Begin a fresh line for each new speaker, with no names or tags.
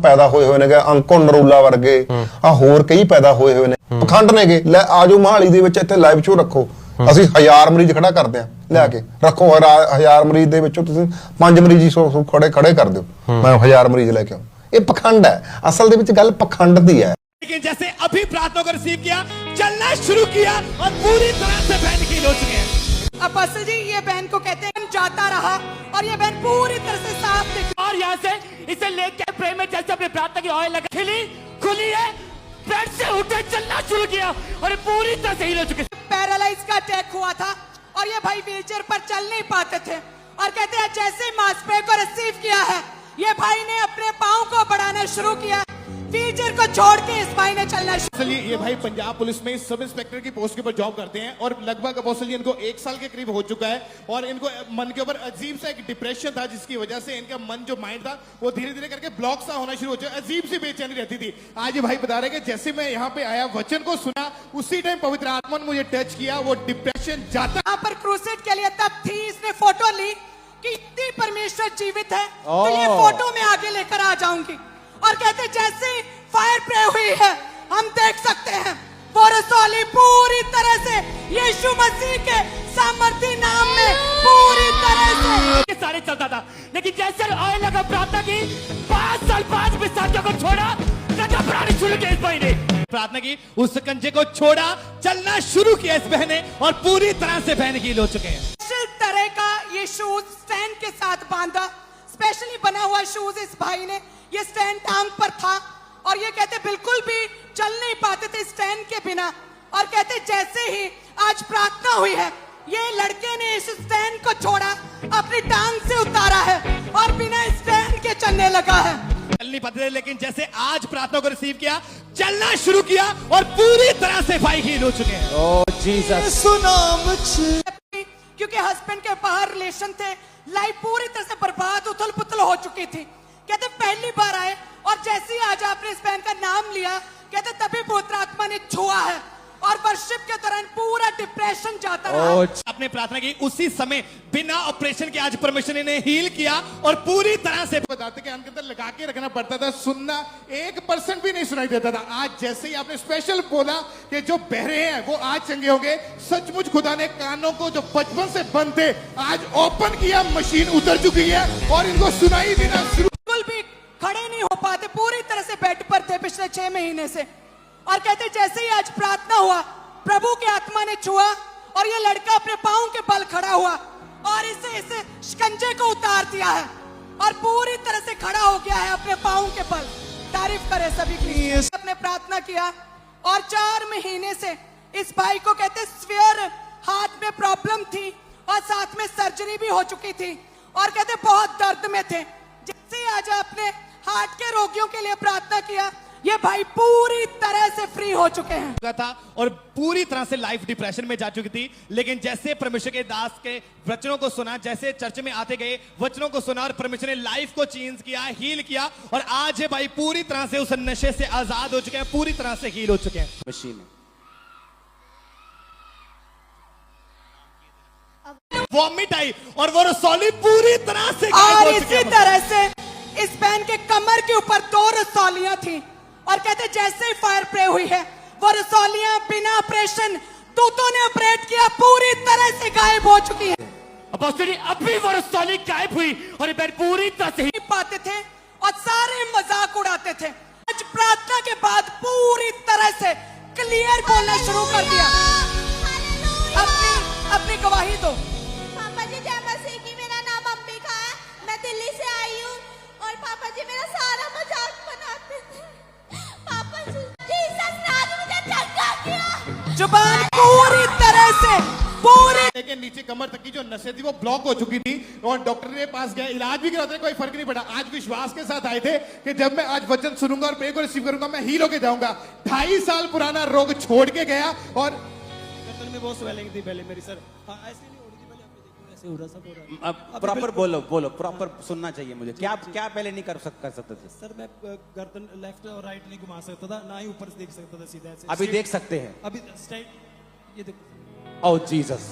पैदा होए हुए ने अंको नरूला वर्गे आ होर कई पैदा होए हुए ने पखंड नेगे लै आजो मोहाली दे विच इत्थे लाइव शो रखो ਅਸੀਂ 1000 ਮਰੀਜ਼ ਖੜਾ ਕਰਦੇ ਆ ਲੈ ਕੇ ਰੱਖੋ 1000 ਮਰੀਜ਼ ਦੇ ਵਿੱਚੋਂ ਤੁਸੀਂ 5 ਮਰੀਜ਼ ਹੀ ਖੜੇ ਕਰ ਦਿਓ ਮੈਂ 1000 ਮਰੀਜ਼ ਲੈ ਕੇ ਆਉਂ ਇਹ ਪਖੰਡ ਹੈ ਅਸਲ ਦੇ ਵਿੱਚ ਗੱਲ ਪਖੰਡ ਦੀ ਹੈ
लेकिन जैसे अभी प्रार्थना को रिसीव किया चलना शुरू किया और पूरी तरह से बहन की हो चुके हैं
अपोस्टल जी ये बहन को कहते हैं जाता रहा और ये बहन पूरी तरह से साफ दिखी
और यहाँ से इसे लेके प्रेम में जैसे अपनी प्रार्थना की ऑयल लगा खिली खुली है बेड से उठे चलना शुरू किया और पूरी तरह से हिल हो चुके
पैरालाइज का अटैक हुआ था और ये भाई व्हीलचेयर पर चल नहीं पाते थे और कहते हैं जैसे ही मांसपेशियों को रिसीव किया है ये भाई ने अपने पाँव को बढ़ाना शुरू किया व्हीलचेयर को छोड़ के इस भाई ने चलना शुरू।
ये भाई पंजाब पुलिस में सब इंस्पेक्टर की पोस्ट के ऊपर जॉब करते हैं और लगभग अपोस्टल जी इनको 1 साल के करीब हो चुका है और इनको मन के ऊपर अजीब सा एक डिप्रेशन था जिसकी वजह से इनका मन जो माइंड था वो धीरे धीरे करके ब्लॉक सा होना शुरू हो चुका, अजीब सी बेचैनी रहती थी। आज ये भाई बता रहे कि जैसे मैं यहाँ पे आया वचन को सुना उसी टाइम पवित्र आत्मा ने मुझे टच किया, वो डिप्रेशन जाता।
यहाँ पर क्रूसेड के लिए तब थी इसने फोटो ली कि इतनी परमेश्वर जीवित है तो ये फोटो में आगे लेकर आ जाऊंगी और कहते जैसे फायर प्रे हुई है हम देख सकते हैं वो रसौली पूरी तरह से यीशु मसीह के सामर्थी नाम में पूरी तरह से
सारे चलता था लेकिन जैसे ऑयल लगा प्रार्थना की 5 साल 5 विसाखियों को छोड़ा नशा बनानी शुरू किया इस भाई ने प्रार्थना की उस कंजे को छोड़ा चलना शुरू किया इस बहन ने और पूरी तरह से बहन हील हो चुके हैं।
स्पेशल तरह का ये शूज स्टैंड के साथ बांधा स्पेशली बना हुआ शूज इस भाई ने ये स्टैंड टांग पर था और ये कहते बिल्कुल भी चल नहीं पाते थे स्टैंड के बिना और कहते जैसे ही आज प्रार्थना हुई है ये लड़के ने इस स्टैंड को छोड़ा अपनी टांग से उतारा है और बिना स्टैंड के चलने लगा है।
चल नहीं पाते थे लेकिन जैसे आज प्रार्थना को रिसीव किया चलना शुरू किया और पूरी तरह से भाई हील हो चुके हैं।
ओह जीसस
क्योंकि हस्बैंड के बाहर रिलेशन थे लाइफ पूरी तरह से बर्बाद उथल पुथल हो चुकी थी। कहते पहली बार आए और जैसे ही आज आपने इस बहन का नाम लिया कहते तभी पवित्र आत्मा ने छुआ है और वर्शिप के दौरान पूरा डिप्रेशन जाता रहा।
आपने प्रार्थना की उसी समय बिना ऑपरेशन के आज परमेश्वर ने हील किया और पूरी तरह से
बताते कि अंदर अंदर लगा के रखना पड़ता था, सुनना 1% भी नहीं सुनाई देता था। आज जैसे ही आपने स्पेशल बोला कि जो बहरे हैं वो आज चंगे होंगे, सचमुच खुदा ने कानों को जो बचपन से बंद थे आज ओपन किया, मशीन उतर चुकी है और इनको सुनाई देना शुरू।
बिल्कुल भी खड़े नहीं हो पाते, पूरी तरह से बेड पर थे पिछले 6 महीने से और कहते जैसे ही आज प्रार्थना हुआ प्रभु की आत्मा ने छुआ और ये लड़का अपने पाँव के बल खड़ा हुआ और इसे शिकंजे को उतार दिया है और पूरी तरह से खड़ा हो गया है अपने पाँव के बल। तारीफ करे सभी की। अपने प्रार्थना किया और 4 महीने से इस भाई को कहते स्फीयर हार्ट में प्रॉब्लम थी और साथ में सर्जरी भी हो चुकी थी और कहते बहुत दर्द में थे। जैसे आज आपने हार्ट के रोगियों के लिए प्रार्थना किया ये भाई पूरी तरह से फ्री हो चुके हैं
था और पूरी तरह से लाइफ डिप्रेशन में जा चुकी थी। लेकिन जैसे परमेश्वर के दास के वचनों को सुना, जैसे चर्च में आते गए वचनों को सुना और परमेश्वर ने लाइफ को चेंज किया, हील किया और आज ये भाई पूरी तरह से उस नशे से आजाद हो चुके हैं, पूरी तरह से हील हो चुके हैं।
मशीन
वॉमिट आई और वो रसौली पूरी तरह से
और इसी तरह से इस बहन के कमर के ऊपर 2 रसौलियां थी और कहते जैसे ही फायर प्रे हुई है वो रसौलियां बिना ऑपरेशन दूतों ने ऑपरेट किया पूरी तरह से गायब हो चुकी है।
अपोस्टल जी अभी वो रसौली गायब हुई और ये पूरी तरह से
नहीं पाते थे और सारे मजाक उड़ाते थे। आज प्रार्थना के बाद पूरी तरह से क्लियर बोलना शुरू कर दिया। अपनी गवाही दो।
पापा जी जय मसीह की, मेरा नाम अंबिका है, मैं दिल्ली से आई हूँ और पापा जी मेरा सारा मजाक बनाते थे। पापा जी जीसस ने आज मुझे चंगा किया।
जुबान पूरी तरह से पूरी
लेकिन नीचे कमर तक की जो नसें थी वो ब्लॉक हो चुकी थी और डॉक्टर के पास गए, इलाज भी कराते कोई फर्क नहीं पड़ा। आज विश्वास के साथ आए थे कि जब मैं आज वचन सुनूंगा और प्रे को रिसीव करूंगा मैं हील होके जाऊंगा। 2.5 साल पुराना रोग छोड़ के गया और
में बहुत स्वेलिंग थी पहले मेरी सर। ऐसे नहीं हो रही थी पहले, आपने देखो ऐसे हो रहा सब हो रहा है।
अब प्रॉपर बोलो प्रॉपर सुनना चाहिए मुझे। क्या पहले नहीं कर सकते थे?
सर मैं गर्दन लेफ्ट और राइट नहीं घुमा सकता था, ना ही ऊपर से देख सकता था सीधा ऐसे।
अभी देख सकते हैं?
अभी स्ट्राइट ये देखो।
ओह जीसस।